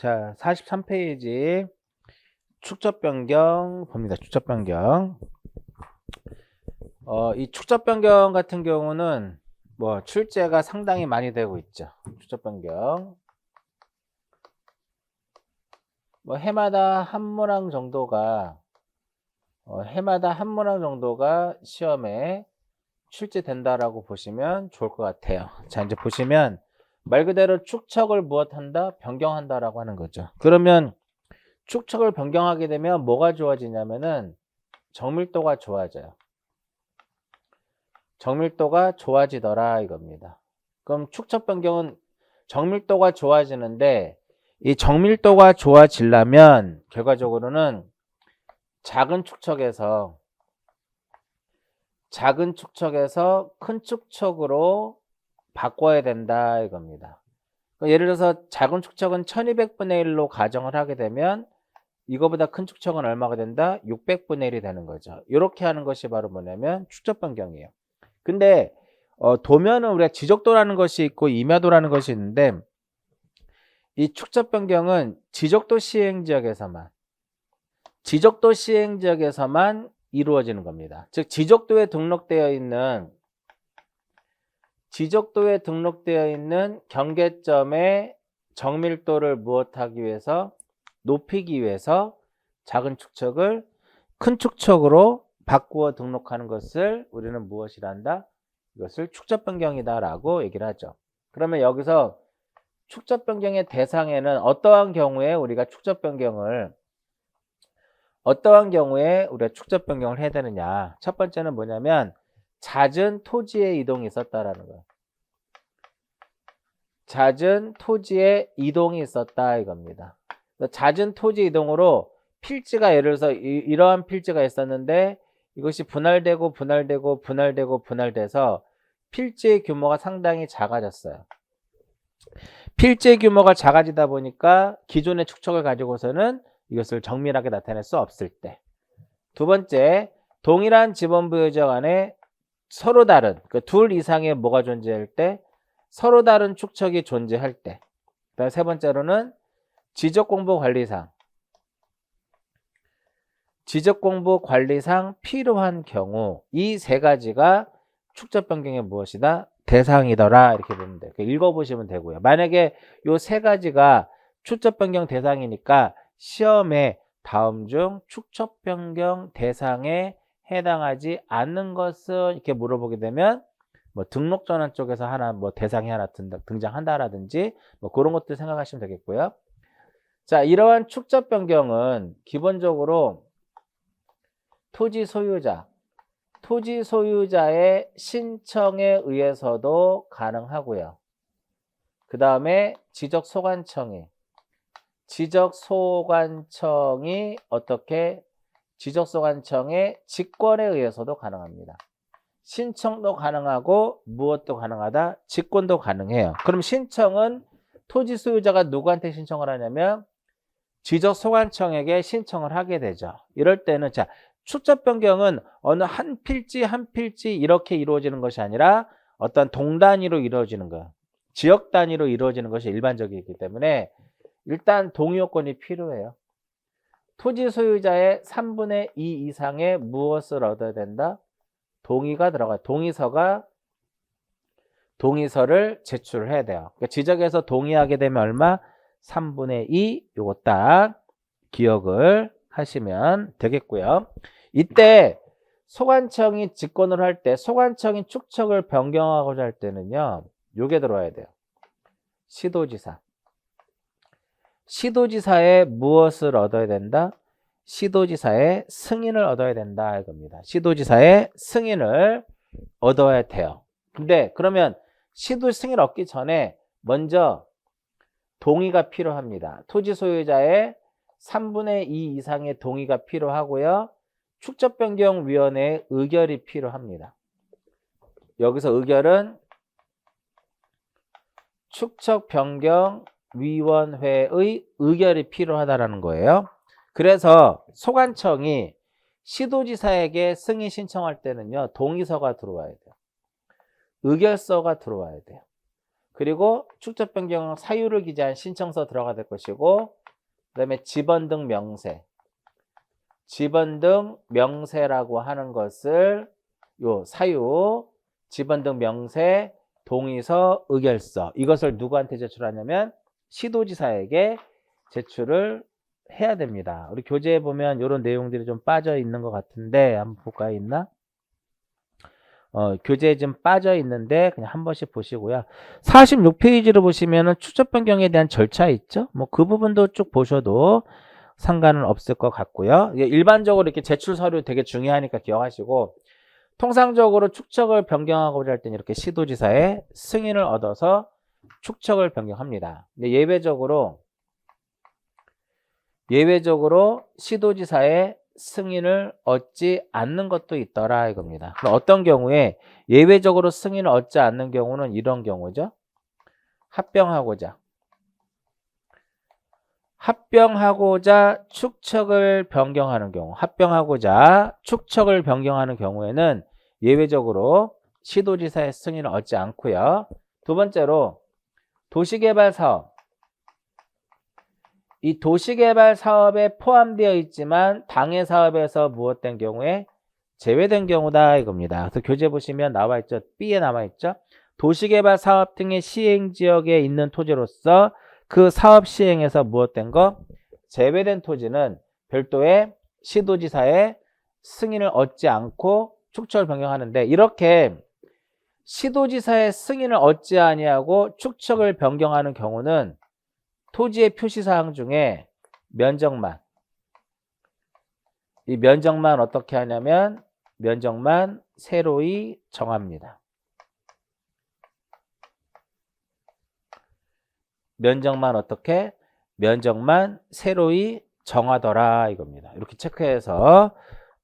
자, 43페이지 축적 변경 봅니다. 축적 변경. 이 축적 변경 같은 경우는 뭐 출제가 상당히 많이 되고 있죠. 축적 변경. 뭐 해마다 한 문항 정도가 시험에 출제된다라고 보시면 좋을 것 같아요. 자, 이제 보시면 말 그대로 축척을 무엇한다? 변경한다라고 하는 거죠. 그러면 축척을 변경하게 되면 뭐가 좋아지냐면은 정밀도가 좋아져요. 정밀도가 좋아지더라 이겁니다. 그럼 축척 변경은 정밀도가 좋아지는데 이 정밀도가 좋아지려면 결과적으로는 작은 축척에서 큰 축척으로 바꿔야 된다 이겁니다. 예를 들어서 작은 축척은 1200분의 1로 가정을 하게 되면 이거보다 큰 축척은 얼마가 된다? 600분의 1이 되는 거죠. 이렇게 하는 것이 바로 뭐냐면 축적 변경이에요. 근데 도면은 우리가 지적도라는 것이 있고 임야도라는 것이 있는데 이 축적 변경은 지적도 시행 지역에서만 이루어지는 겁니다. 즉 지적도에 등록되어 있는 경계점의 정밀도를 무엇하기 위해서 높이기 위해서 작은 축척을 큰 축척으로 바꾸어 등록하는 것을 우리는 무엇이라 한다? 이것을 축적 변경이다 라고 얘기를 하죠. 그러면 여기서 축적 변경의 대상에는 어떠한 경우에 우리가 축적 변경을 해야 되느냐. 첫 번째는 뭐냐면 잦은 토지의 이동이 있었다라는 거예요. 잦은 토지의 이동이 있었다 이겁니다. 잦은 토지 이동으로 필지가 예를 들어서 이러한 필지가 있었는데 이것이 분할돼서 필지의 규모가 상당히 작아졌어요. 필지의 규모가 작아지다 보니까 기존의 축척을 가지고서는 이것을 정밀하게 나타낼 수 없을 때. 두 번째, 동일한 지번부여지역 안에 서로 다른 둘 이상의 뭐가 존재할 때 서로 다른 축척이 존재할 때. 그다음 세 번째로는 지적공부관리상 필요한 경우 이 세 가지가 축적 변경의 무엇이다? 대상이더라 이렇게 보면 돼요. 읽어보시면 되고요. 만약에 이 세 가지가 축적 변경 대상이니까 시험에 다음 중 축적 변경 대상에 해당하지 않는 것을 이렇게 물어보게 되면 뭐 등록 전환 쪽에서 하나 뭐 대상이 하나 등장한다라든지 뭐 그런 것들 생각하시면 되겠고요. 자, 이러한 축적 변경은 기본적으로 토지 소유자의 신청에 의해서도 가능하고요. 그 다음에 지적소관청이 지적소관청의 직권에 의해서도 가능합니다. 신청도 가능하고 무엇도 가능하다? 직권도 가능해요. 그럼 신청은 토지 소유자가 누구한테 신청을 하냐면 지적소관청에게 신청을 하게 되죠. 이럴 때는 자, 축적 변경은 어느 한 필지 이렇게 이루어지는 것이 아니라 어떤 동 단위로 이루어지는 거예요. 지역 단위로 이루어지는 것이 일반적이기 때문에 일단 동의 요건이 필요해요. 토지 소유자의 3분의 2 이상의 무엇을 얻어야 된다? 동의가 들어가요. 동의서를 제출을 해야 돼요. 그러니까 지적에서 동의하게 되면 얼마? 3분의 2 요거 딱 기억을 하시면 되겠고요. 이때 소관청이 직권을 할 때 소관청이 축척을 변경하고자 할 때는요. 요게 들어와야 돼요. 시도지사의 무엇을 얻어야 된다? 시도지사의 승인을 얻어야 된다 이겁니다. 시도지사의 승인을 얻어야 돼요. 근데 그러면 시도 승인을 얻기 전에 먼저 동의가 필요합니다. 토지 소유자의 3분의 2 이상의 동의가 필요하고요. 축적변경위원회의 의결이 필요합니다. 여기서 의결은 축적변경위원회의 의결이 필요하다는 거예요. 그래서 소관청이 시도지사에게 승인 신청할 때는요. 동의서가 들어와야 돼요. 의결서가 들어와야 돼요. 그리고 축적 변경 사유를 기재한 신청서 들어가야 될 것이고, 그다음에 지번 등 명세. 지번 등 명세라고 하는 것을 요 사유, 지번 등 명세, 동의서, 의결서 이것을 누구한테 제출하냐면 시도지사에게 제출을 해야 됩니다. 우리 교재에 보면 이런 내용들이 좀 빠져 있는 것 같은데 한번 볼까요? 있나? 교재에 좀 빠져 있는데 그냥 한 번씩 보시고요. 46페이지를 보시면은 추적 변경에 대한 절차 있죠? 뭐 그 부분도 쭉 보셔도 상관은 없을 것 같고요. 일반적으로 이렇게 제출 서류 되게 중요하니까 기억하시고, 통상적으로 축척을 변경하고자 할 때는 이렇게 시도지사의 승인을 얻어서 축척을 변경합니다. 근데 예외적으로 시도지사의 승인을 얻지 않는 것도 있더라 이겁니다. 그럼 어떤 경우에 예외적으로 승인을 얻지 않는 경우는 이런 경우죠. 합병하고자 축척을 변경하는 경우, 합병하고자 축척을 변경하는 경우에는 예외적으로 시도지사의 승인을 얻지 않고요. 두 번째로 도시개발 사업. 이 도시개발 사업에 포함되어 있지만 당해 사업에서 무엇된 경우에 제외된 경우다 이겁니다. 그래서 교재 보시면 나와 있죠. B에 나와 있죠. 도시개발 사업 등의 시행 지역에 있는 토지로서 그 사업 시행에서 무엇된 거? 제외된 토지는 별도의 시도지사의 승인을 얻지 않고 축척을 변경하는데, 이렇게 시도지사의 승인을 얻지 아니하고 축척을 변경하는 경우는 토지의 표시사항 중에 면적만, 이 면적만 어떻게 하냐면 면적만 새로이 정합니다. 면적만 어떻게? 면적만 새로이 정하더라 이겁니다. 이렇게 체크해서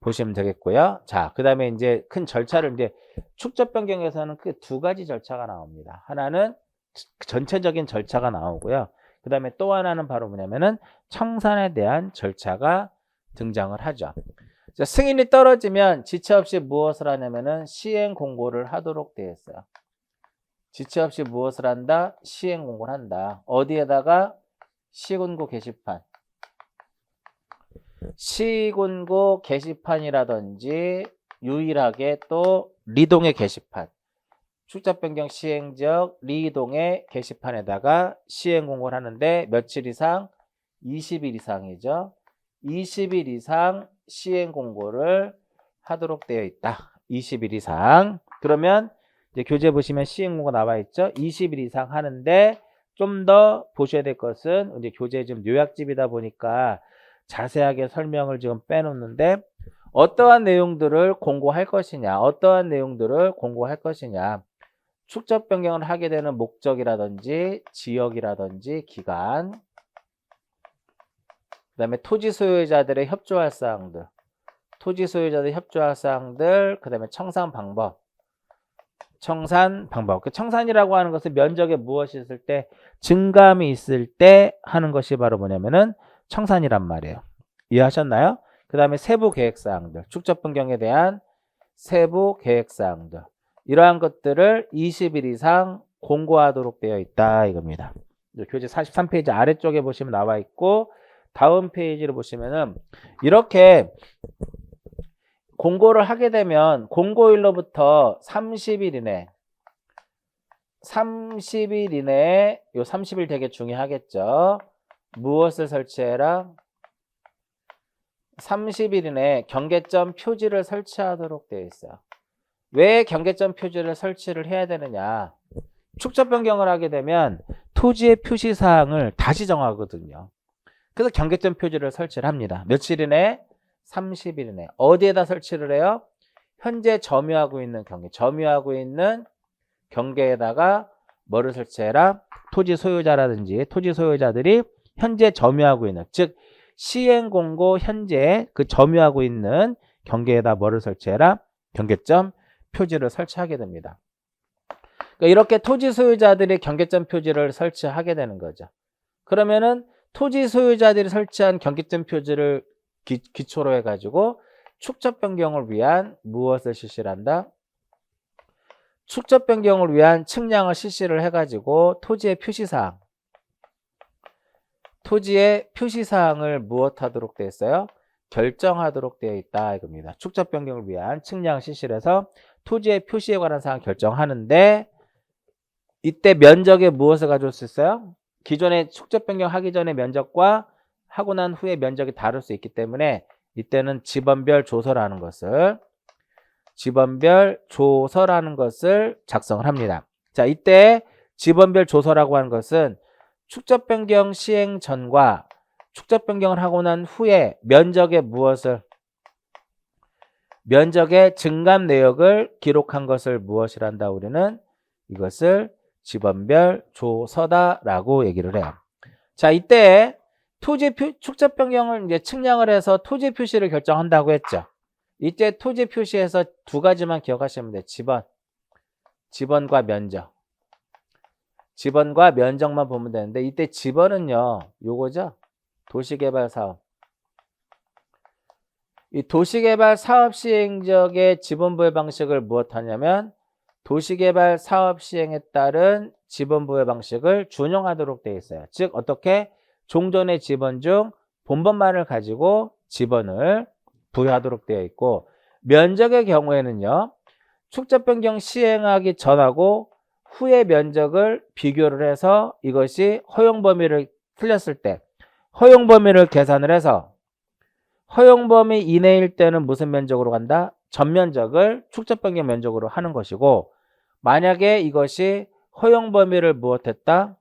보시면 되겠고요. 자, 그 다음에 이제 큰 절차를 이제 축적 변경에서는 크게 두 가지 절차가 나옵니다. 하나는 전체적인 절차가 나오고요. 그 다음에 또 하나는 바로 뭐냐면은 청산에 대한 절차가 등장을 하죠. 자, 승인이 떨어지면 지체 없이 무엇을 하냐면은 시행 공고를 하도록 되어 있어요. 지체 없이 무엇을 한다? 시행 공고를 한다. 어디에다가? 시군구 게시판. 시군구 게시판이라든지 유일하게 또 리동의 게시판. 축적 변경 시행 지역 리동의 게시판에다가 시행 공고를 하는데 며칠 이상? 20일 이상이죠. 20일 이상 시행 공고를 하도록 되어 있다. 20일 이상. 그러면 이제 교재 보시면 시행 공고 나와 있죠. 20일 이상 하는데 좀 더 보셔야 될 것은 이제 교재 지금 요약집이다 보니까 자세하게 설명을 지금 빼놓는데, 어떠한 내용들을 공고할 것이냐, 어떠한 내용들을 공고할 것이냐, 축적 변경을 하게 되는 목적이라든지 지역이라든지 기간, 그 다음에 토지 소유자들의 협조할 사항들, 그 다음에 청산 방법. 그 청산이라고 하는 것은 면적에 무엇이 있을 때, 증감이 있을 때 하는 것이 바로 뭐냐면은 청산이란 말이에요. 이해하셨나요? 그 다음에 세부 계획사항들, 축적 변경에 대한 세부 계획사항들, 이러한 것들을 20일 이상 공고하도록 되어 있다 이겁니다. 교재 43페이지 아래쪽에 보시면 나와 있고, 다음 페이지를 보시면은 이렇게 공고를 하게 되면 공고일로부터 30일 이내, 요 30일 되게 중요하겠죠. 무엇을 설치해라? 30일 이내에 경계점 표지를 설치하도록 되어 있어요. 왜 경계점 표지를 설치를 해야 되느냐? 축적 변경을 하게 되면 토지의 표시사항을 다시 정하거든요. 그래서 경계점 표지를 설치를 합니다. 며칠 이내? 30일 이내. 어디에다 설치를 해요? 현재 점유하고 있는 경계에다가 뭐를 설치해라? 토지 소유자라든지 토지 소유자들이 현재 점유하고 있는, 즉 시행공고 현재 그 점유하고 있는 경계에다 뭐를 설치해라? 경계점 표지를 설치하게 됩니다. 그러니까 이렇게 토지 소유자들이 경계점 표지를 설치하게 되는 거죠. 그러면은 토지 소유자들이 설치한 경계점 표지를 기초로 해가지고 축적 변경을 위한 무엇을 실시한다? 축적 변경을 위한 측량을 실시를 해가지고 토지의 표시사항, 토지의 표시사항을 무엇하도록 되어 있어요? 결정하도록 되어 있다 이겁니다. 축적 변경을 위한 측량 실시를 해서 토지의 표시에 관한 사항 결정하는데 이때 면적에 무엇을 가져올 수 있어요? 기존에 축적 변경하기 전에 면적과 하고 난 후에 면적이 다를 수 있기 때문에 이때는 지번별 조서라는 것을 작성을 합니다. 자, 이때 지번별 조서라고 하는 것은 축적 변경 시행 전과 축적 변경을 하고 난 후에 면적의 증감 내역을 기록한 것을 무엇이란다? 우리는 이것을 지번별 조서다라고 얘기를 해요. 자, 이때 축적 변경을 이제 측량을 해서 토지 표시를 결정한다고 했죠. 이때 토지 표시에서 두 가지만 기억하시면 돼요. 지번과 면적. 지번과 면적만 보면 되는데 이때 지번은요, 요거죠. 도시개발 사업. 이 도시개발 사업 시행적의 지번부여 방식을 무엇하냐면 도시개발 사업 시행에 따른 지번부여 방식을 준용하도록 되어 있어요. 즉 어떻게 종전의 지번 중 본번만을 가지고 지번을 부여하도록 되어 있고 면적의 경우에는요. 축적 변경 시행하기 전하고 후의 면적을 비교를 해서 이것이 허용 범위를 틀렸을 때 허용 범위를 계산을 해서 허용 범위 이내일 때는 무슨 면적으로 간다? 전면적을 축적 변경 면적으로 하는 것이고 만약에 이것이 허용 범위를 무엇했다?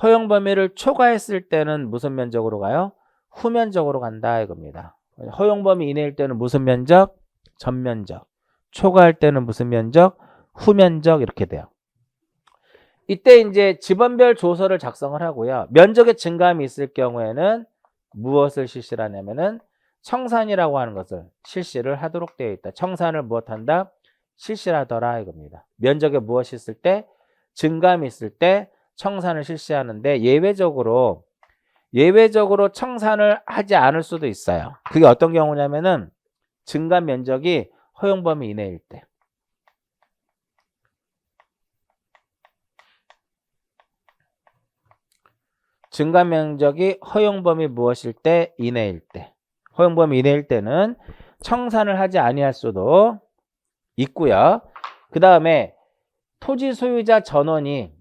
허용 범위를 초과했을 때는 무슨 면적으로 가요? 후면적으로 간다 이겁니다. 허용 범위 이내일 때는 무슨 면적? 전면적. 초과할 때는 무슨 면적? 후면적 이렇게 돼요. 이때 이제 지번별 조서를 작성을 하고요. 면적의 증감이 있을 경우에는 무엇을 실시를 하냐면은 청산이라고 하는 것을 실시를 하도록 되어 있다. 청산을 무엇한다? 실시를 하더라 이겁니다. 면적에 무엇이 있을 때? 증감이 있을 때 청산을 실시하는데 예외적으로 청산을 하지 않을 수도 있어요. 그게 어떤 경우냐면은 증감 면적이 허용 범위 이내일 때. 증감 면적이 허용 범위 무엇일 때? 이내일 때. 허용 범위 이내일 때는 청산을 하지 아니할 수도 있고요. 그 다음에 토지 소유자 전원이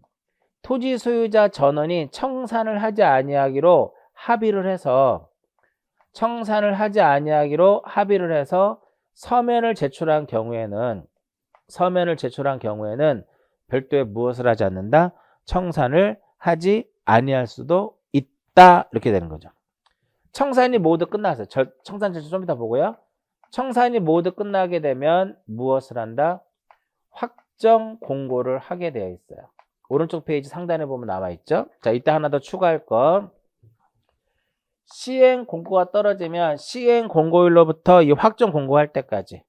청산을 하지 아니하기로 합의를 해서 서면을 제출한 경우에는 별도의 무엇을 하지 않는다? 청산을 하지 아니할 수도 있다. 이렇게 되는 거죠. 청산이 모두 끝났어요. 청산 제출 좀 이따 보고요. 청산이 모두 끝나게 되면 무엇을 한다? 확정 공고를 하게 되어 있어요. 오른쪽 페이지 상단에 보면 나와 있죠. 자, 이때 하나 더 추가할 거. 시행 공고가 떨어지면 시행 공고일로부터 이 확정 공고할 때까지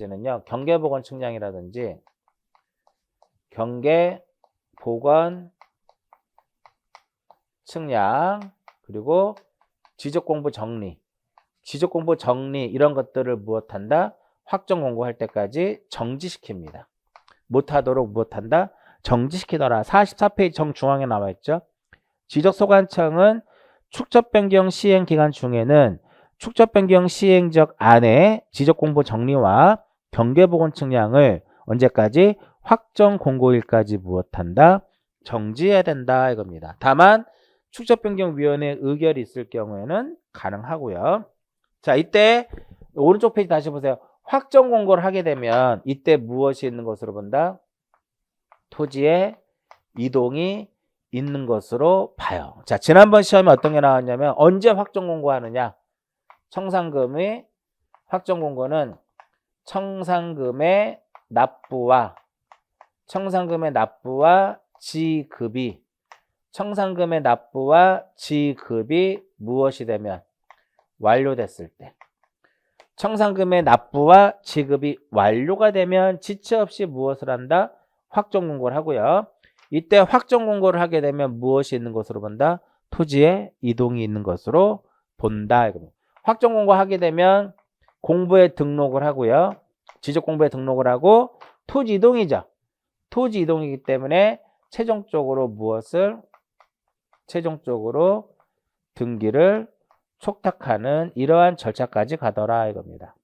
는요. 경계보건 측량이라든지 경계보건 측량 그리고 지적공부 정리 이런 것들을 무엇한다? 확정 공고할 때까지 정지시킵니다. 못하도록 무엇한다? 정지시키더라. 44페이지 정중앙에 나와 있죠. 지적소관청은 축적 변경 시행 기간 중에는 축적 변경 시행적 안에 지적공부 정리와 경계보건 측량을 언제까지? 확정 공고일까지 무엇한다? 정지해야 된다 이겁니다. 다만 축적변경위원회 의결이 있을 경우에는 가능하고요. 자, 이때 오른쪽 페이지 다시 보세요. 확정 공고를 하게 되면 이때 무엇이 있는 것으로 본다? 토지에 이동이 있는 것으로 봐요. 자, 지난번 시험에 어떤 게 나왔냐면 언제 확정 공고하느냐? 청산금의 확정 공고는 청산금의 납부와 지급이 무엇이 되면? 완료됐을 때. 청산금의 납부와 지급이 완료가 되면 지체 없이 무엇을 한다? 확정 공고를 하고요. 이때 확정 공고를 하게 되면 무엇이 있는 것으로 본다? 토지에 이동이 있는 것으로 본다. 확정 공고하게 되면 공부에 등록을 하고요. 지적 공부에 등록을 하고 토지 이동이죠. 토지 이동이기 때문에 최종적으로 등기를 촉탁하는 이러한 절차까지 가더라 이겁니다.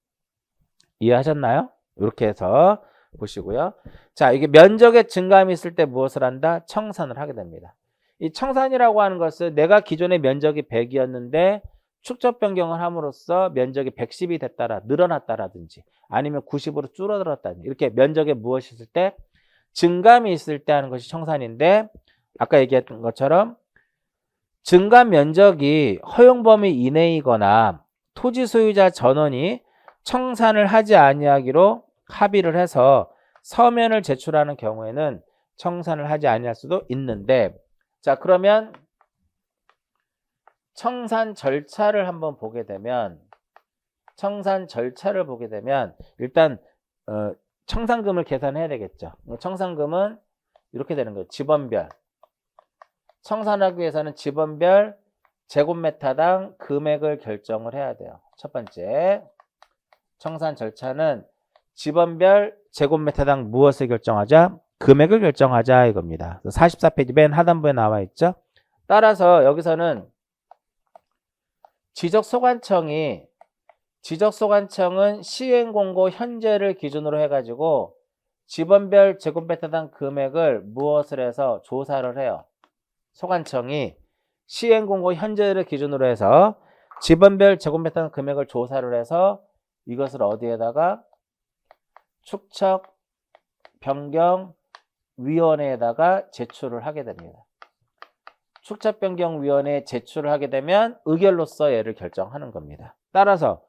이해하셨나요? 이렇게 해서 보시고요. 자, 이게 면적의 증감이 있을 때 무엇을 한다? 청산을 하게 됩니다. 이 청산이라고 하는 것은 내가 기존의 면적이 100이었는데 축적 변경을 함으로써 면적이 110이 됐다라 늘어났다라든지 아니면 90으로 줄어들었다든지 이렇게 면적에 무엇이 있을 때 증감이 있을 때 하는 것이 청산인데 아까 얘기했던 것처럼 증감 면적이 허용 범위 이내이거나 토지 소유자 전원이 청산을 하지 아니하기로 합의를 해서 서면을 제출하는 경우에는 청산을 하지 아니할 수도 있는데 자 그러면 청산 절차를 한번 보게 되면 일단 청산금을 계산해야 되겠죠. 청산금은 이렇게 되는 거예요. 집원별 청산하기 위해서는 집원별 제곱미터당 금액을 결정을 해야 돼요. 첫 번째 청산 절차는 집원별 제곱미터당 무엇을 결정하자? 금액을 결정하자 이겁니다. 44페이지 맨 하단부에 나와 있죠. 따라서 여기서는 지적소관청은 시행공고 현재를 기준으로 해가지고 집원별 제곱미터당 금액을 무엇을 해서 조사를 해요. 소관청이 시행공고 현재를 기준으로 해서 집원별 제곱미터당 금액을 조사를 해서 이것을 어디에다가 축척 변경위원회에다가 제출을 하게 됩니다. 축척변경위원회에 제출을 하게 되면 의결로서 얘를 결정하는 겁니다. 따라서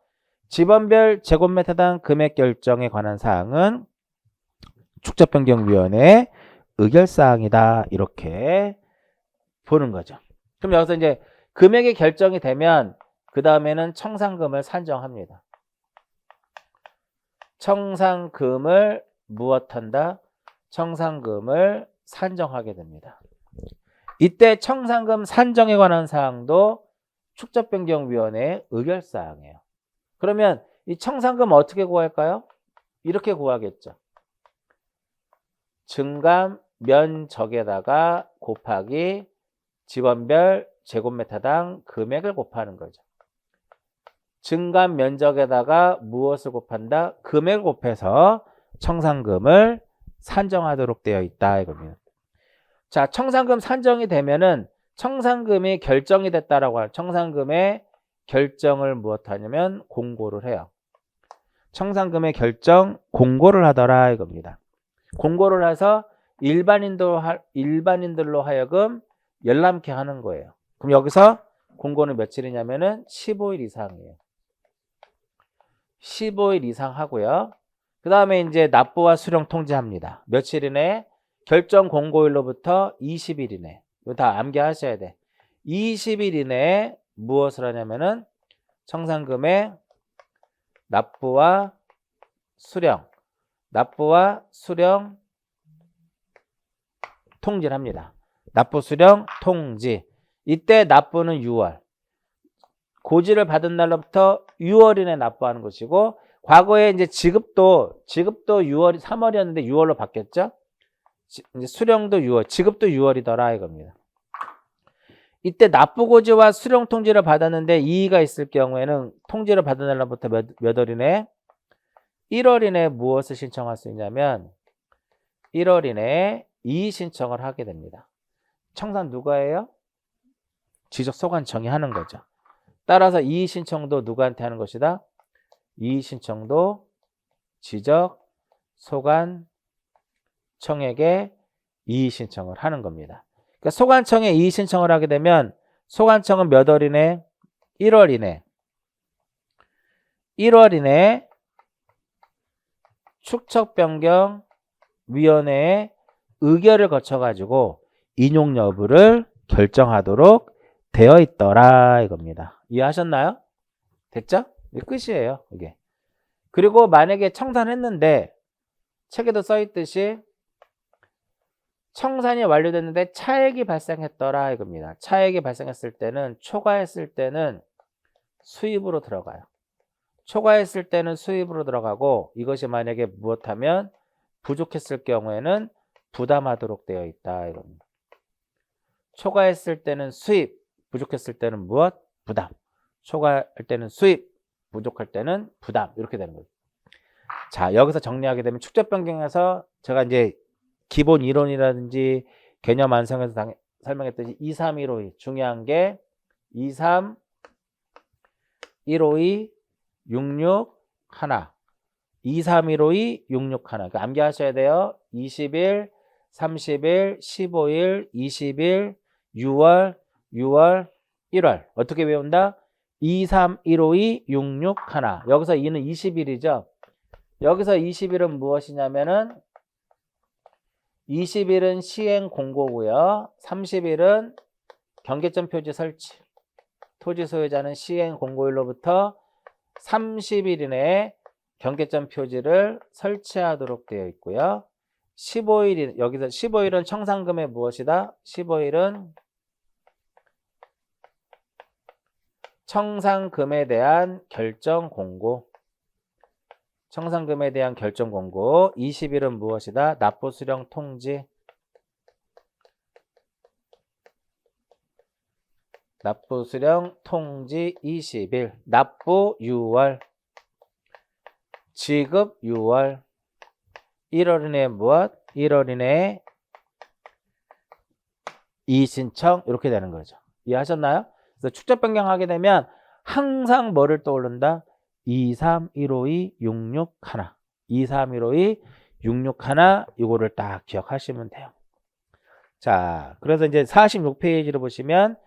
집원별 제곱미터당 금액 결정에 관한 사항은 축척변경위원회의 의결사항이다. 이렇게 보는 거죠. 그럼 여기서 이제 금액이 결정이 되면 그 다음에는 청산금을 산정합니다. 청산금을 무엇한다? 청산금을 산정하게 됩니다. 이때 청산금 산정에 관한 사항도 축적변경위원회의 의결사항이에요. 그러면 이 청산금 어떻게 구할까요? 이렇게 구하겠죠. 증감 면적에다가 곱하기 집원별 제곱미터당 금액을 곱하는 거죠. 증감 면적에다가 무엇을 곱한다? 금액을 곱해서 청산금을 산정하도록 되어 있다 이겁니다. 자, 청산금 산정이 되면은 청산금이 결정이 됐다라고 하는 청산금의 결정을 무엇하냐면 공고를 해요. 청산금의 결정 공고를 하더라 이겁니다. 공고를 해서 일반인들로 하여금 열람케 하는 거예요. 그럼 여기서 공고는 며칠이냐면은 15일 이상이에요. 15일 이상 하고요. 그 다음에 이제 납부와 수령 통지합니다. 며칠 이내? 결정 공고일로부터 20일 이내. 이거 다 암기하셔야 돼. 20일 이내에 무엇을 하냐면은 청산금의 납부와 수령 통지를 합니다. 납부, 수령, 통지. 이때 납부는 6월. 고지를 받은 날로부터 6월 이내 납부하는 것이고, 과거에 이제 지급도 3월이었는데 6월로 바뀌었죠? 이제 수령도 6월, 지급도 6월이더라 이겁니다. 이때 납부 고지와 수령 통지를 받았는데 이의가 있을 경우에는 통지를 받은 날로부터 몇 월 이내? 1월 이내에 무엇을 신청할 수 있냐면 1월 이내에 이의 신청을 하게 됩니다. 청산 누가 해요? 지적소관청이 하는 거죠. 따라서 이의 신청도 누구한테 하는 것이다? 이의 신청도 지적소관청에게 이의 신청을 하는 겁니다. 그러니까 소관청에 이의 신청을 하게 되면 소관청은 몇 월 이내? 1월 이내. 1월 이내 축척변경위원회의 의결을 거쳐가지고 인용 여부를 결정하도록 되어 있더라 이겁니다. 이해하셨나요? 됐죠? 이게 끝이에요. 이게. 그리고 만약에 청산했는데 책에도 써있듯이 청산이 완료됐는데 차액이 발생했더라 이겁니다. 차액이 발생했을 때는 초과했을 때는 수입으로 들어가요. 초과했을 때는 수입으로 들어가고 이것이 만약에 무엇하면 부족했을 경우에는 부담하도록 되어 있다 이겁니다. 초과했을 때는 수입, 부족했을 때는 무엇? 부담. 초과할 때는 수입, 부족할 때는 부담. 이렇게 되는 거죠. 자, 여기서 정리하게 되면 축적 변경에서 제가 이제 기본 이론이라든지 개념 완성에서 설명했듯이 2, 3, 1, 5, 2 중요한 게 2, 3, 1, 5, 2, 6, 6, 하나 2, 3, 1, 5, 2, 6, 6, 하나 그러니까 암기하셔야 돼요. 20일, 30일, 15일, 20일, 6월, 6월, 1월 어떻게 외운다? 2, 3, 1, 5, 2, 6, 6, 하나 여기서 2는 20일이죠. 여기서 20일은 무엇이냐면은 20일은 시행 공고고요. 30일은 경계점 표지 설치. 토지 소유자는 시행 공고일로부터 30일 이내에 경계점 표지를 설치하도록 되어 있고요. 15일 여기서 15일은 청산금의 무엇이다? 15일은 청산금에 대한 결정 공고. 청산금에 대한 결정 공고. 20일은 무엇이다? 납부 수령 통지. 납부 수령 통지 20일. 납부 6월. 지급 6월. 1월 이내에 무엇? 1월 이내에 이의신청 이렇게 되는 거죠. 이해하셨나요? 그래서 축적 변경하게 되면 항상 뭐를 떠오른다? 2, 3, 1, 5, 2, 6, 6, 하나 2, 3, 1, 5, 2, 6, 6, 하나 이거를 딱 기억하시면 돼요. 자, 그래서 이제 46페이지를 보시면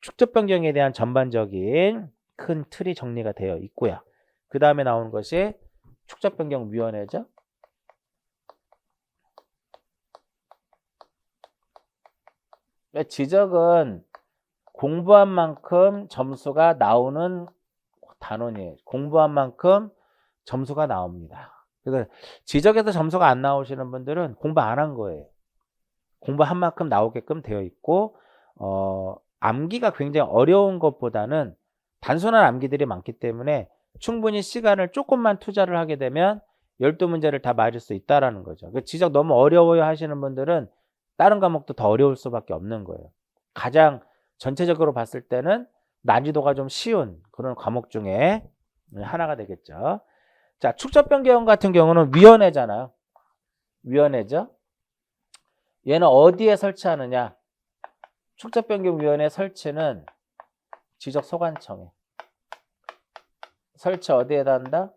축적 변경에 대한 전반적인 큰 틀이 정리가 되어 있고요. 그 다음에 나오는 것이 축적 변경 위원회죠. 지적은 공부한 만큼 점수가 나오는 단원이에요. 공부한 만큼 점수가 나옵니다. 그래서 지적에서 점수가 안 나오시는 분들은 공부 안 한 거예요. 공부한 만큼 나오게끔 되어 있고 암기가 굉장히 어려운 것보다는 단순한 암기들이 많기 때문에 충분히 시간을 조금만 투자를 하게 되면 12문제를 다 맞을 수 있다는 거죠. 지적 너무 어려워요 하시는 분들은 다른 과목도 더 어려울 수밖에 없는 거예요. 가장 전체적으로 봤을 때는 난이도가 좀 쉬운 그런 과목 중에 하나가 되겠죠. 자, 축적 변경 같은 경우는 위원회잖아요. 위원회죠. 얘는 어디에 설치하느냐? 축적 변경 위원회 설치는 지적 소관청에. 설치 어디에다 한다?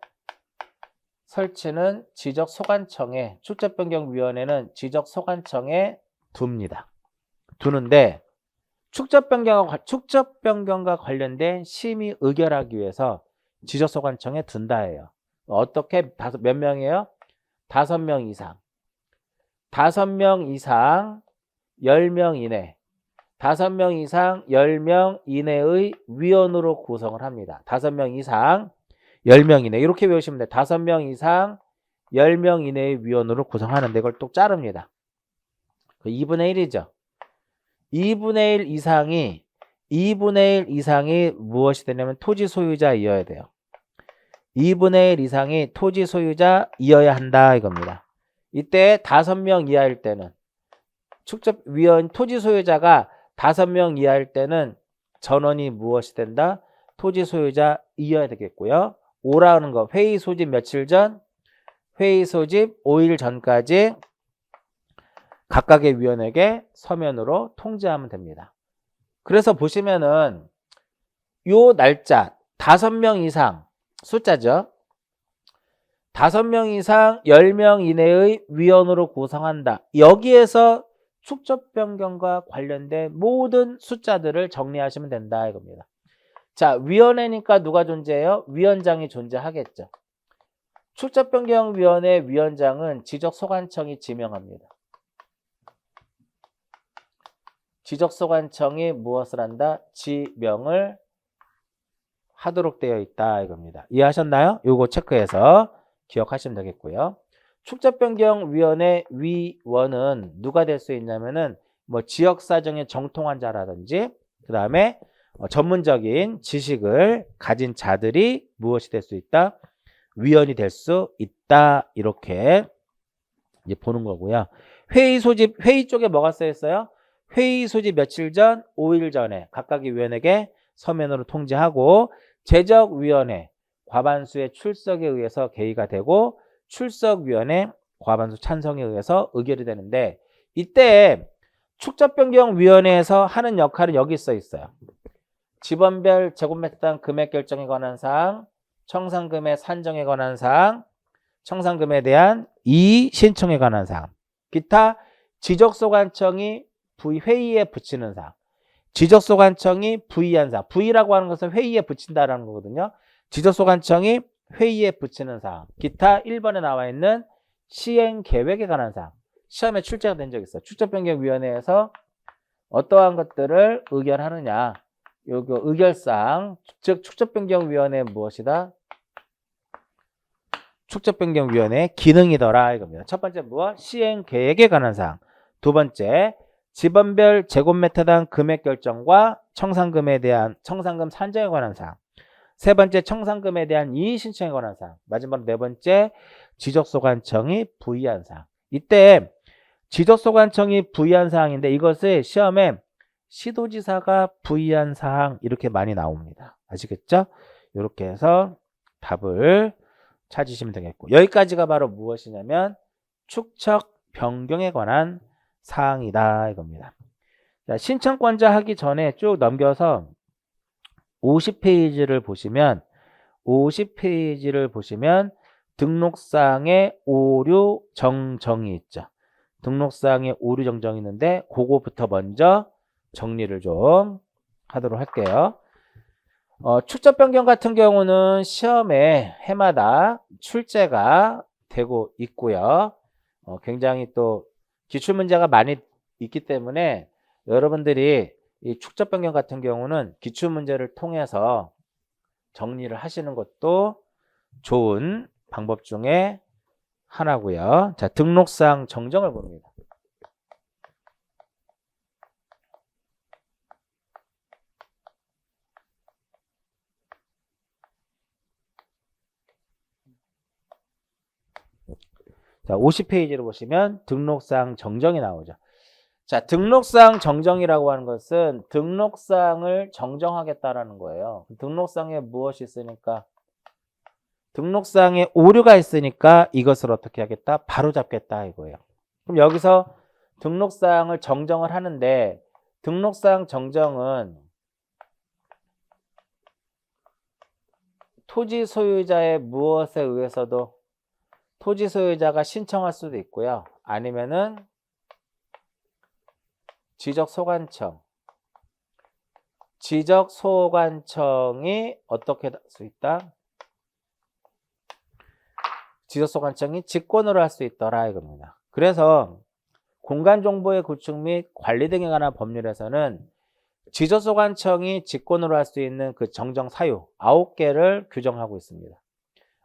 설치는 지적 소관청에, 축적 변경 위원회는 지적 소관청에 둡니다. 두는데 축적 변경과 관련된 심의 의결하기 위해서 지적 소관청에 둔다예요. 어떻게 몇 명이에요? 5명 이상. 5명 이상 10명 이내. 5명 이상 10명 이내의 위원으로 구성을 합니다. 5명 이상 10명 이내. 이렇게 외우시면 돼요. 5명 이상 10명 이내의 위원으로 구성하는데 이걸 또 자릅니다. 2분의 1이죠. 2분의 1 이상이 무엇이 되냐면 토지 소유자이어야 돼요. 2분의 1 이상이 토지 소유자이어야 한다 이겁니다. 이때 5명 이하일 때는 축적위원 토지 소유자가 5명 이하일 때는 전원이 무엇이 된다? 토지 소유자이어야 되겠고요. 5라는 거 회의 소집 며칠 전? 회의 소집 5일 전까지 각각의 위원에게 서면으로 통지하면 됩니다. 그래서 보시면은 요 날짜 5명 이상 숫자죠. 5명 이상 10명 이내의 위원으로 구성한다. 여기에서 축적 변경과 관련된 모든 숫자들을 정리하시면 된다 이겁니다. 자, 위원회니까 누가 존재해요? 위원장이 존재하겠죠. 축적 변경 위원회 위원장은 지적 소관청이 지명합니다. 지적 소관청이 무엇을 한다? 지명을 하도록 되어 있다 이겁니다. 이해하셨나요? 요거 체크해서 기억하시면 되겠고요. 축적변경위원회 위원은 누가 될 수 있냐면은 뭐 지역사정에 정통한 자라든지 그 다음에 전문적인 지식을 가진 자들이 무엇이 될 수 있다? 위원이 될 수 있다. 이렇게 이제 보는 거고요. 회의 소집, 회의 쪽에 뭐가 써 있어요? 회의 소집 며칠 전, 5일 전에 각각의 위원에게 서면으로 통지하고 제적위원회 과반수의 출석에 의해서 개의가 되고 출석위원회 과반수 찬성에 의해서 의결이 되는데 이때 축적변경위원회에서 하는 역할은 여기 써 있어요. 지번별 제곱미터당 금액 결정에 관한 사항, 청산금의 산정에 관한 사항, 청산금에 대한 이의 신청에 관한 사항, 기타 지적소관청이 회의에 붙이는 사항, 지적소관청이 부의한 사항, 부의라고 하는 것은 회의에 붙인다라는 거거든요. 지적소관청이 회의에 붙이는 사항, 기타 1번에 나와 있는 시행계획에 관한 사항, 시험에 출제가 된 적 있어요. 축적변경위원회에서 어떠한 것들을 의결하느냐, 요거 의결사항, 즉 축적변경위원회 무엇이다? 축적변경위원회 기능이더라 이겁니다. 첫 번째 무엇? 시행계획에 관한 사항. 두 번째 지번별 제곱미터당 금액 결정과 청산금에 대한 청산금 산정에 관한 사항. 세 번째 청산금에 대한 이의 신청에 관한 사항. 마지막으로 네 번째 지적소관청이 부의한 사항. 이때 지적소관청이 부의한 사항인데 이것을 시험에 시도지사가 부의한 사항 이렇게 많이 나옵니다. 아시겠죠? 이렇게 해서 답을 찾으시면 되겠고 여기까지가 바로 무엇이냐면 축척 변경에 관한 사항이다 이겁니다. 자, 신청권자 하기 전에 쭉 넘겨서 50페이지를 보시면 등록사항에 오류 정정이 있죠. 등록사항에 오류 정정이 있는데 그거부터 먼저 정리를 좀 하도록 할게요. 축적 변경 같은 경우는 시험에 해마다 출제가 되고 있고요. 굉장히 또 기출문제가 많이 있기 때문에 여러분들이 이 축적 변경 같은 경우는 기출문제를 통해서 정리를 하시는 것도 좋은 방법 중에 하나고요. 자, 등록사항 정정을 봅니다. 자, 50페이지를 보시면 등록사항 정정이 나오죠. 자, 등록사항 정정이라고 하는 것은 등록사항을 정정하겠다라는 거예요. 등록사항에 무엇이 있으니까? 등록사항에 오류가 있으니까 이것을 어떻게 하겠다? 바로잡겠다 이거예요. 그럼 여기서 등록사항을 정정을 하는데 등록사항 정정은 토지 소유자의 무엇에 의해서도 토지 소유자가 신청할 수도 있고요. 아니면은 지적소관청이 어떻게 할 수 있다? 지적소관청이 직권으로 할 수 있더라 이겁니다. 그래서 공간정보의 구축 및 관리 등에 관한 법률에서는 지적소관청이 직권으로 할 수 있는 그 정정 사유 9개를 규정하고 있습니다.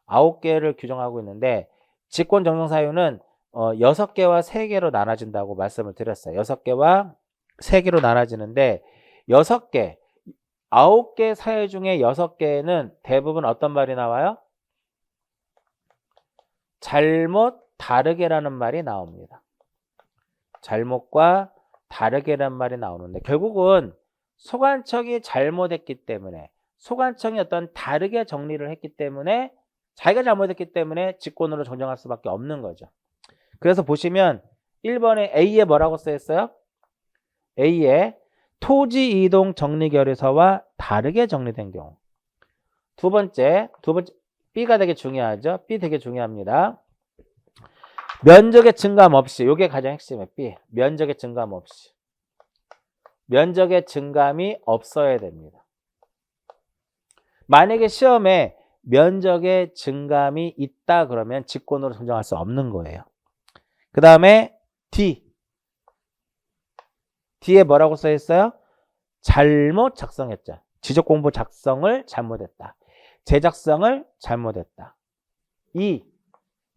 9개를 규정하고 있는데 직권 정정 사유는 6개와 3개로 나눠진다고 말씀을 드렸어요. 6개와 3개로 나눠지는데 6개, 9개 사유 중에 6개는 대부분 어떤 말이 나와요? 잘못, 다르게라는 말이 나옵니다. 잘못과 다르게라는 말이 나오는데 결국은 소관청이 잘못했기 때문에 소관청이 어떤 다르게 정리를 했기 때문에 자기가 잘못했기 때문에 직권으로 정정할 수밖에 없는 거죠. 그래서 보시면 1번에 A에 뭐라고 써있어요? A에 토지 이동 정리 결의서와 다르게 정리된 경우. 두 번째 B가 되게 중요하죠. B 되게 중요합니다. 면적의 증감 없이, 이게 가장 핵심이에요. B, 면적의 증감 없이. 면적의 증감이 없어야 됩니다. 만약에 시험에 면적의 증감이 있다 그러면 직권으로 정정할 수 없는 거예요. 그 다음에 D에 뭐라고 써 있어요? 잘못 작성했죠. 지적공부 작성을 잘못했다. 제작성을 잘못했다.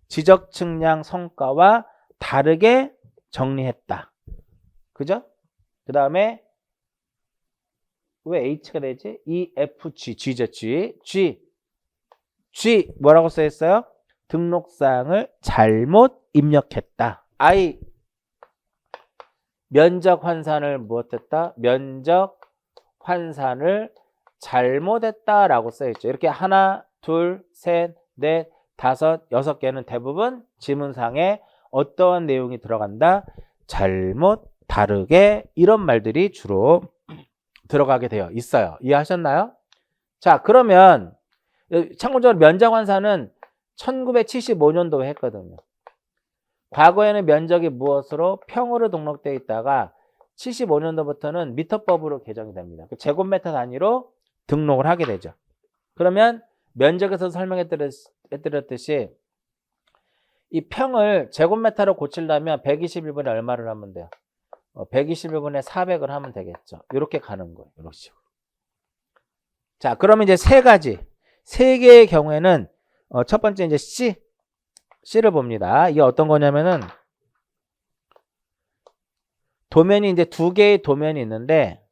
지적 측량 성과와 다르게 정리했다. 그죠? 그 다음에 왜 H가 되지? EFG, G죠, G 뭐라고 써 있어요? 등록사항을 잘못 입력했다. I 면적 환산을 무엇했다? 면적 환산을 잘못했다라고 써 있죠. 이렇게 하나, 둘, 셋, 넷, 다섯, 여섯 개는 대부분 지문상에 어떠한 내용이 들어간다? 잘못, 다르게 이런 말들이 주로 들어가게 되어 있어요. 이해하셨나요? 자, 그러면 참고적으로 면적 환산은 1975년도에 했거든요. 과거에는 면적이 무엇으로? 평으로 등록되어 있다가 75년도부터는 미터법으로 개정이 됩니다. 제곱미터 단위로 등록을 하게 되죠. 그러면 면적에서 설명해드렸듯이 이 평을 제곱미터로 고치려면 121분의 얼마를 하면 돼요? 121분의 400을 하면 되겠죠. 이렇게 가는 거예요. 이런 식으로. 자, 그러면 이제 세 개의 경우에는 첫 번째 이제 C를 봅니다. 이게 어떤 거냐면은 도면이 이제 두 개의 도면이 있는데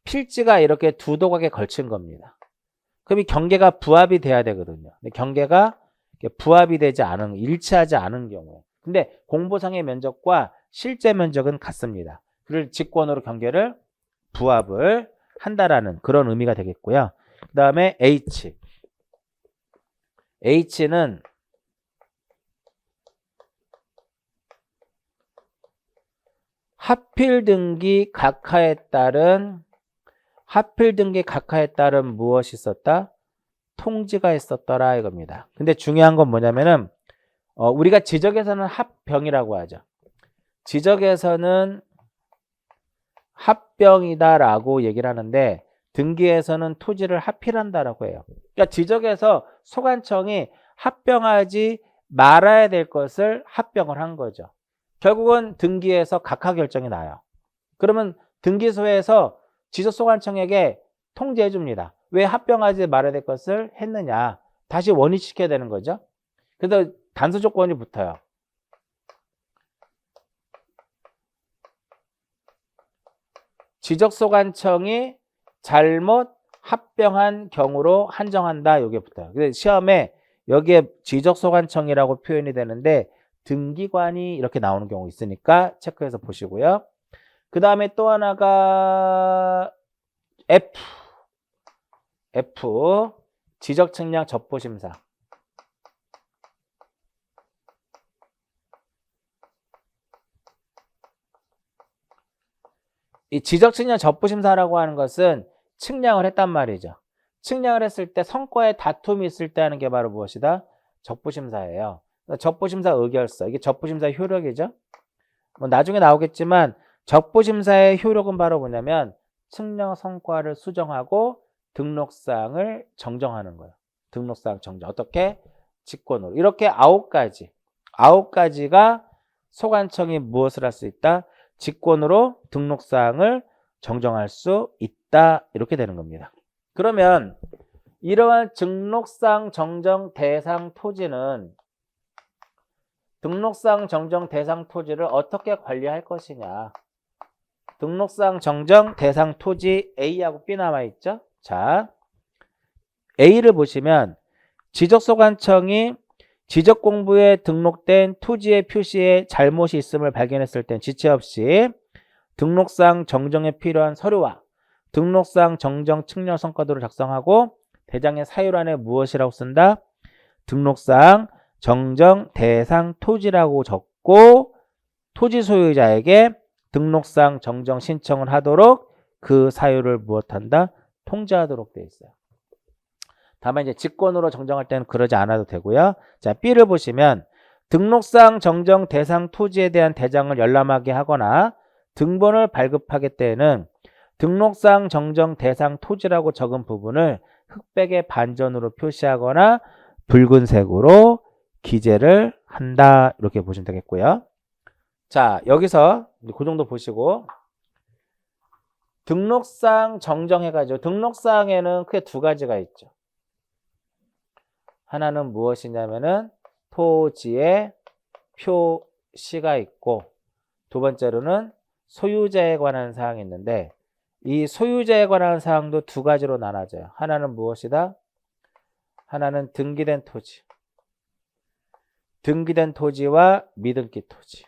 필지가 이렇게 두 도각에 걸친 겁니다. 그럼 이 경계가 부합이 돼야 되거든요. 근데 경계가 부합이 되지 않은, 일치하지 않은 경우에. 근데 공보상의 면적과 실제 면적은 같습니다. 그를 직권으로 경계를 부합을 한다라는 그런 의미가 되겠고요. 그 다음에 H는 하필 등기 각하에 따른 무엇이 있었다? 통지가 있었더라 이겁니다. 근데 중요한 건 뭐냐면은 우리가 지적에서는 합병이라고 하죠. 지적에서는 합병이다라고 얘기를 하는데 등기에서는 토지를 합필한다라고 해요. 그러니까 지적에서 소관청이 합병하지 말아야 될 것을 합병을 한 거죠. 결국은 등기에서 각하 결정이 나요. 그러면 등기소에서 지적소관청에게 통지해 줍니다. 왜 합병하지 말아야 될 것을 했느냐. 다시 원위시켜야 되는 거죠. 그래서 단수 조건이 붙어요. 지적소관청이 잘못 합병한 경우로 한정한다. 이게 붙어요. 그래서 시험에 여기에 지적소관청이라고 표현이 되는데 등기관이 이렇게 나오는 경우 있으니까 체크해서 보시고요. 그 다음에 또 하나가 F 지적측량 접보심사. 이 지적측량 접보심사라고 하는 것은 측량을 했단 말이죠. 측량을 했을 때 성과에 다툼이 있을 때 하는 게 바로 무엇이다? 접보심사예요. 접보심사 의결서. 이게 접보심사 효력이죠. 뭐 나중에 나오겠지만 접보심사의 효력은 바로 뭐냐면 측량 성과를 수정하고 등록사항을 정정하는 거예요. 등록사항 정정. 어떻게? 직권으로. 이렇게 9가지가 소관청이 무엇을 할 수 있다? 직권으로 등록사항을 정정할 수 있다. 이렇게 되는 겁니다. 그러면 이러한 등록사항 정정 대상 토지는 등록사항 정정 대상 토지를 어떻게 관리할 것이냐. 등록사항 정정 대상 토지 A하고 B 남아있죠. 자, A를 보시면 지적소관청이 지적공부에 등록된 토지의 표시에 잘못이 있음을 발견했을 땐 지체 없이 등록사항 정정에 필요한 서류와 등록사항 정정 측량 성과도를 작성하고 대장의 사유란에 무엇이라고 쓴다? 등록사항 정정 대상 토지라고 적고 토지 소유자에게 등록사항 정정 신청을 하도록 그 사유를 무엇한다? 통지하도록 되어 있어요. 다만 이제 직권으로 정정할 때는 그러지 않아도 되고요. 자, B를 보시면 등록사항 정정 대상 토지에 대한 대장을 열람하게 하거나 등본을 발급하게 때에는 등록사항 정정 대상 토지라고 적은 부분을 흑백의 반전으로 표시하거나 붉은색으로 기재를 한다. 이렇게 보시면 되겠고요. 자, 여기서 그 정도 보시고 등록사항 정정해가지고 등록사항에는 크게 두 가지가 있죠. 하나는 무엇이냐면은 토지의 표시가 있고 두 번째로는 소유자에 관한 사항이 있는데 이 소유자에 관한 사항도 두 가지로 나눠져요. 하나는 무엇이다? 하나는 등기된 토지. 등기된 토지와 미등기 토지.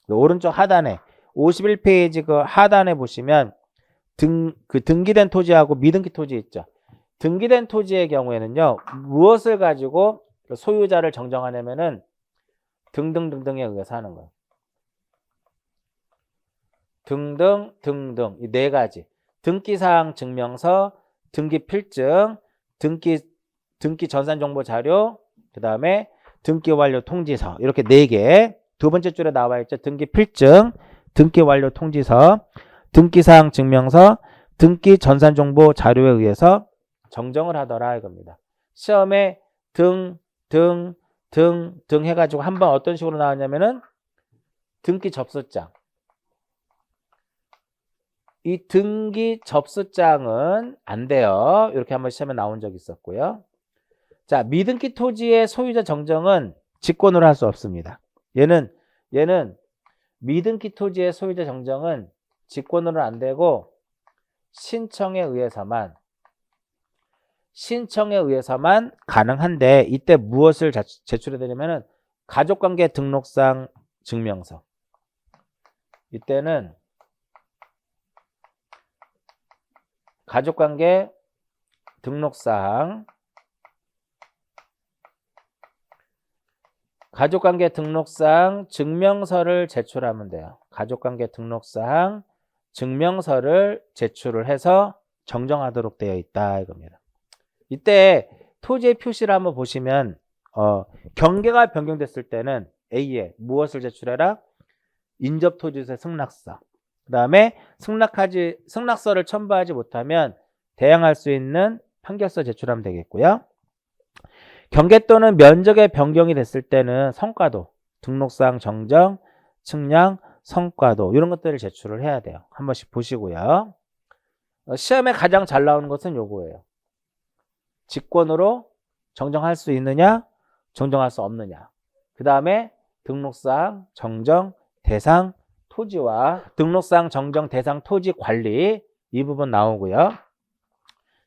오른쪽 하단에 51페이지 그 하단에 보시면 그 등기된 토지하고 미등기 토지 있죠. 등기된 토지의 경우에는요. 무엇을 가지고 소유자를 정정하냐면은 등등등등에 의해서 하는 거예요. 등등 이 네 가지. 등기사항 증명서, 등기필증, 등기 전산정보 자료, 그 다음에 등기완료 통지서. 이렇게 네 개. 두 번째 줄에 나와 있죠. 등기필증, 등기완료 통지서, 등기사항 증명서, 등기 전산정보 자료에 의해서 정정을 하더라 이겁니다. 시험에 등 해가지고 한번 어떤 식으로 나왔냐면은 등기 접수장. 이 등기 접수장은 안 돼요. 이렇게 한번 시험에 나온 적이 있었고요. 자, 미등기 토지의 소유자 정정은 직권으로 할 수 없습니다. 얘는 미등기 토지의 소유자 정정은 직권으로는 안 되고 신청에 의해서만 가능한데 이때 무엇을 제출해야 되냐면은 가족관계 등록상 증명서. 이때는 가족관계 등록상 증명서를 제출하면 돼요. 가족관계 등록상 증명서를 제출을 해서 정정하도록 되어 있다 이겁니다. 이때 토지의 표시를 한번 보시면 경계가 변경됐을 때는 A에 무엇을 제출해라? 인접토지세 승낙서. 그 다음에 승낙서를 첨부하지 못하면 대항할 수 있는 판결서 제출하면 되겠고요. 경계 또는 면적의 변경이 됐을 때는 성과도, 등록상 정정, 측량, 성과도 이런 것들을 제출을 해야 돼요. 한 번씩 보시고요. 시험에 가장 잘 나오는 것은 요거예요. 직권으로 정정할 수 있느냐, 정정할 수 없느냐. 그 다음에 등록상 정정 대상 토지와 등록상 정정 대상 토지 관리 이 부분 나오고요.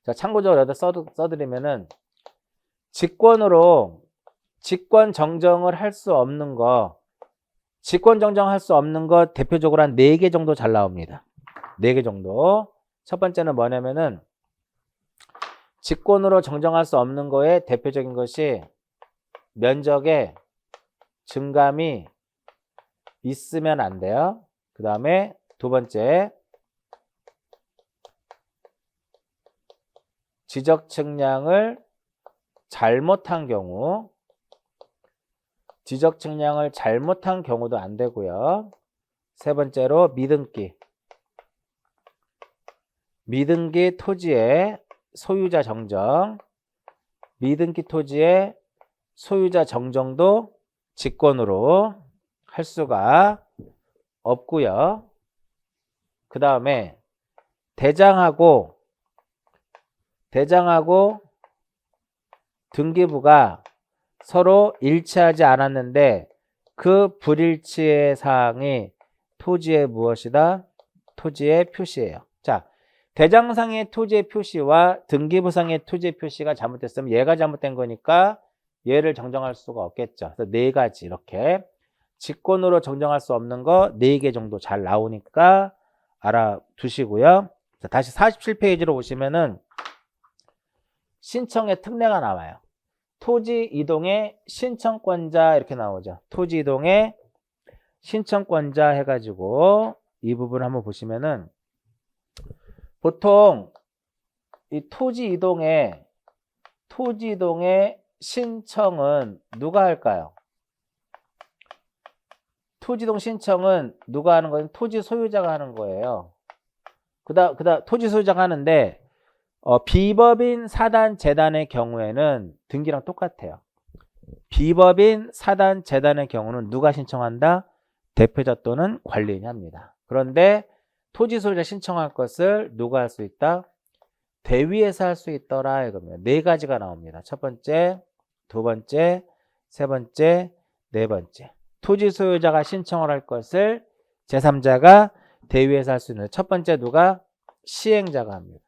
자, 참고적으로 여기다 써드리면은 직권 정정을 할 수 없는 거, 직권 정정할 수 없는 거 대표적으로 한 4개 정도 잘 나옵니다. 4개 정도. 첫 번째는 뭐냐면은 직권으로 정정할 수 없는 거에 대표적인 것이 면적의 증감이 있으면 안 돼요. 그 다음에 두 번째, 지적 측량을 잘못한 경우, 지적 측량을 잘못한 경우도 안 되고요. 세 번째로 미등기 토지의 소유자 정정, 미등기 토지의 소유자 정정도 직권으로 할 수가 없고요. 그 다음에 대장하고 등기부가 서로 일치하지 않았는데 그 불일치의 사항이 토지의 무엇이다? 토지의 표시예요. 자, 대장상의 토지의 표시와 등기부상의 토지의 표시가 잘못됐으면 얘가 잘못된 거니까 얘를 정정할 수가 없겠죠. 그래서 4가지 이렇게 직권으로 정정할 수 없는 거 4개 정도 잘 나오니까 알아두시고요. 자, 다시 47페이지로 오시면은 신청의 특례가 나와요. 토지 이동의 신청권자 이렇게 나오죠. 토지 이동의 신청권자 해가지고 이 부분 한번 보시면은 보통 이 토지 이동의 신청은 누가 할까요? 토지 이동 신청은 누가 하는 거예요? 토지 소유자가 하는 거예요. 그다음 토지 소유자가 하는데 비법인 사단 재단의 경우에는 등기랑 똑같아요. 비법인 사단 재단의 경우는 누가 신청한다? 대표자 또는 관리인이 합니다. 그런데 토지 소유자 신청할 것을 누가 할 수 있다? 대위에서 할 수 있더라 이겁니다. 4가지가 나옵니다. 첫 번째, 두 번째, 세 번째, 네 번째. 토지 소유자가 신청을 할 것을 제3자가 대위해서 할 수 있는 첫 번째 누가? 시행자가 합니다.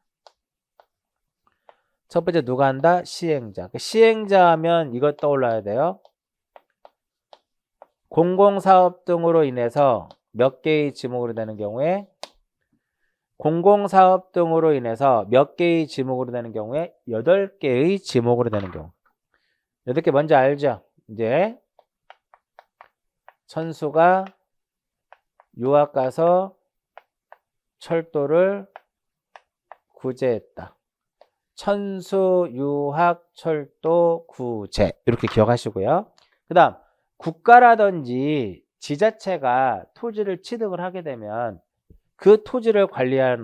첫 번째 누가 한다? 시행자. 시행자 하면 이것 떠올라야 돼요. 공공사업 등으로 인해서 몇 개의 지목으로 되는 경우에 공공사업 등으로 인해서 몇 개의 지목으로 되는 경우에 8개의 지목으로 되는 경우. 8개 뭔지 알죠? 이제 천수가 유학 가서 철도를 구제했다. 천수 유학 철도 구제 이렇게 기억하시고요. 그 다음 국가라든지 지자체가 토지를 취득을 하게 되면 그 토지를 관리하게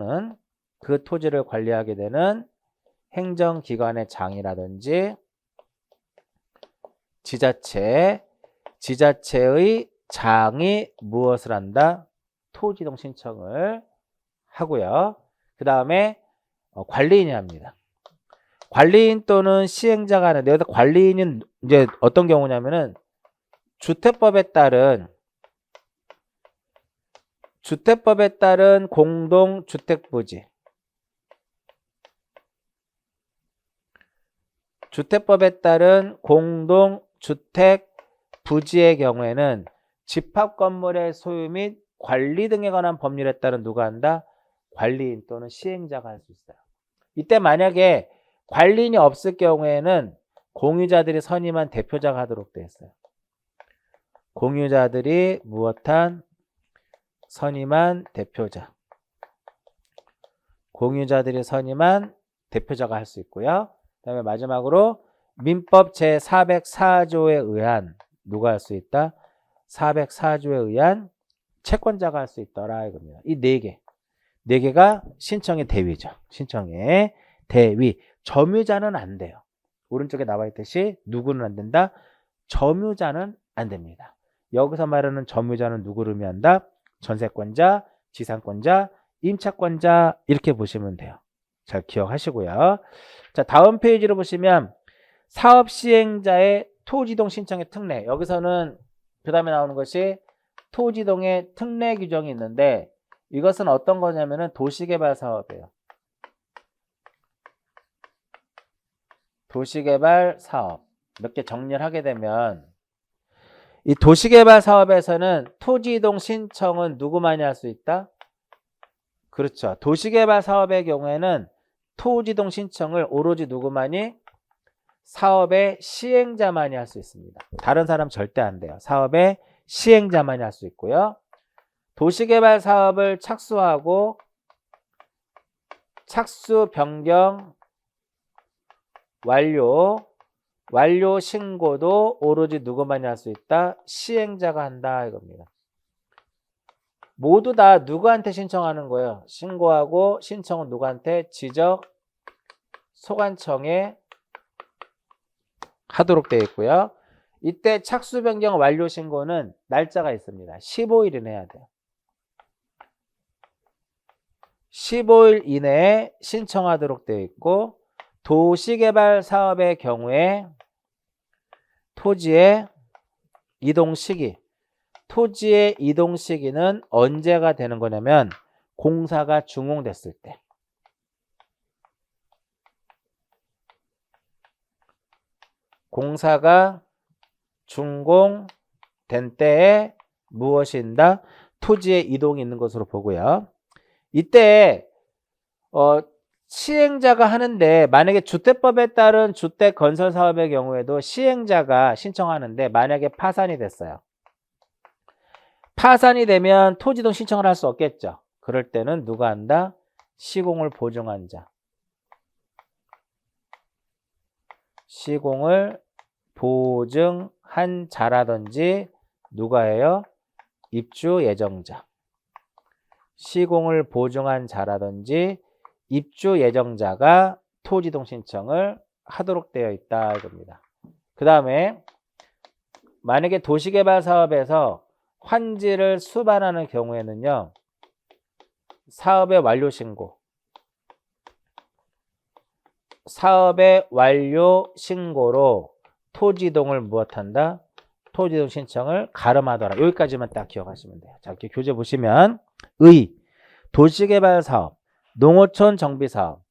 되는 행정기관의 장이라든지 지자체의 장이 무엇을 한다? 토지이동 신청을 하고요. 그 다음에 관리인이 합니다. 관리인 또는 시행자가 하는데 여기서 관리인은 이제 어떤 경우냐면은 주택법에 따른 공동주택부지 주택법에 따른 공동주택부지의 경우에는 집합건물의 소유 및 관리 등에 관한 법률에 따른 누가 한다? 관리인 또는 시행자가 할 수 있어요. 이때 만약에 관리인이 없을 경우에는 공유자들이 선임한 대표자가 하도록 되어 있어요. 공유자들이 무엇한 선임한 대표자. 공유자들이 선임한 대표자가 할 수 있고요. 그 다음에 마지막으로 민법 제404조에 의한 누가 할 수 있다? 404조에 의한 채권자가 할 수 있더라 이겁니다. 이 4개. 4개가 신청의 대위죠. 신청의 대위. 점유자는 안 돼요. 오른쪽에 나와 있듯이 누구는 안 된다? 점유자는 안 됩니다. 여기서 말하는 점유자는 누구를 의미한다? 전세권자, 지상권자, 임차권자 이렇게 보시면 돼요. 잘 기억하시고요. 자, 다음 페이지로 보시면 사업시행자의 토지이동 신청의 특례. 여기서는 그 다음에 나오는 것이 토지이동의 특례 규정이 있는데 이것은 어떤 거냐면은 도시개발 사업이에요. 도시개발 사업. 몇 개 정리를 하게 되면 이 도시개발 사업에서는 토지이동 신청은 누구만이 할 수 있다? 그렇죠. 도시개발 사업의 경우에는 토지이동 신청을 오로지 누구만이? 사업의 시행자만이 할 수 있습니다. 다른 사람 절대 안 돼요. 사업의 시행자만이 할 수 있고요. 도시개발 사업을 착수하고 착수 변경 완료 신고도 오로지 누구만이 할 수 있다? 시행자가 한다 이겁니다. 모두 다 누구한테 신청하는 거예요? 신고하고 신청은 누구한테? 지적 소관청에 하도록 되어 있고요. 이때 착수 변경 완료 신고는 날짜가 있습니다. 15일은 해야 돼요. 15일 이내에 신청하도록 되어 있고 도시개발 사업의 경우에 토지의 이동 시기는 언제가 되는 거냐면 공사가 준공됐을 때. 공사가 준공된 때에 무엇인다? 토지의 이동이 있는 것으로 보고요. 이때 시행자가 하는데 만약에 주택법에 따른 주택 건설 사업의 경우에도 시행자가 신청하는데 만약에 파산이 됐어요. 파산이 되면 토지이동 신청을 할 수 없겠죠. 그럴 때는 누가 한다? 시공을 보증한 자. 시공을 보증한 자라든지 누가 해요? 입주 예정자. 시공을 보증한 자라든지 입주 예정자가 토지이동 신청을 하도록 되어 있다 이겁니다. 그 다음에 만약에 도시개발 사업에서 환지를 수반하는 경우에는요. 사업의 완료 신고. 사업의 완료 신고로 토지이동을 무엇한다? 토지이동 신청을 가름하더라. 여기까지만 딱 기억하시면 돼요. 자, 이렇게 교재 보시면 도시개발사업, 농어촌 정비사업,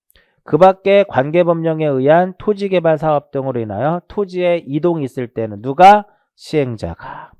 그 밖에 관계법령에 의한 토지개발사업 등으로 인하여 토지의 이동이 있을 때는 누가? 시행자가.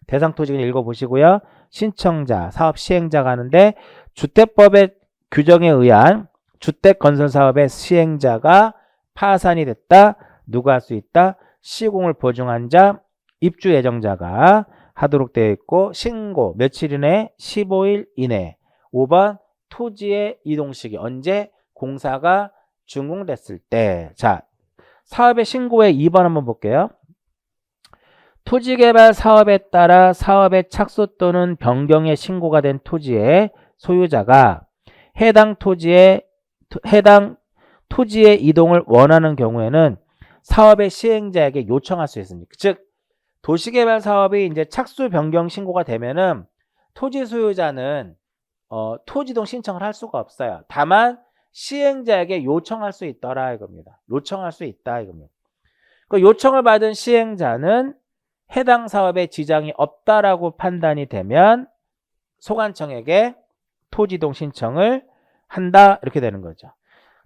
대상 토지를 읽어보시고요. 신청자, 사업 시행자가 하는데 주택법의 규정에 의한 주택건설사업의 시행자가 파산이 됐다. 누가 할 수 있다? 시공을 보증한 자, 입주 예정자가 하도록 되어 있고 신고 며칠 이내? 15일 이내. 5번 토지의 이동 시기 언제? 공사가 준공됐을 때. 자, 사업의 신고의 2번 한번 볼게요. 토지개발 사업에 따라 사업의 착수 또는 변경의 신고가 된 토지의 소유자가 해당 토지의 이동을 원하는 경우에는 사업의 시행자에게 요청할 수 있습니다. 즉, 도시개발 사업이 이제 착수 변경 신고가 되면은 토지 소유자는 토지이동 신청을 할 수가 없어요. 다만 시행자에게 요청할 수 있더라 이겁니다. 요청할 수 있다 이겁니다. 그 요청을 받은 시행자는 해당 사업에 지장이 없다라고 판단이 되면 소관청에게 토지이동 신청을 한다 이렇게 되는 거죠.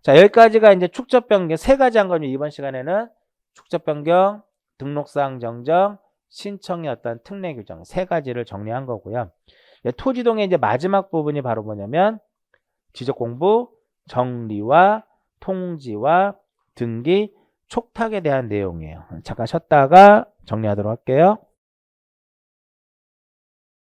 자, 여기까지가 이제 축적 변경 3가지 한 거죠. 이번 시간에는 축적 변경, 등록사항 정정, 신청의 어떤 특례 규정 3가지를 정리한 거고요. 토지동의 이제 마지막 부분이 바로 뭐냐면 지적 공부, 정리와 통지와 등기, 촉탁에 대한 내용이에요. 잠깐 쉬었다가 정리하도록 할게요.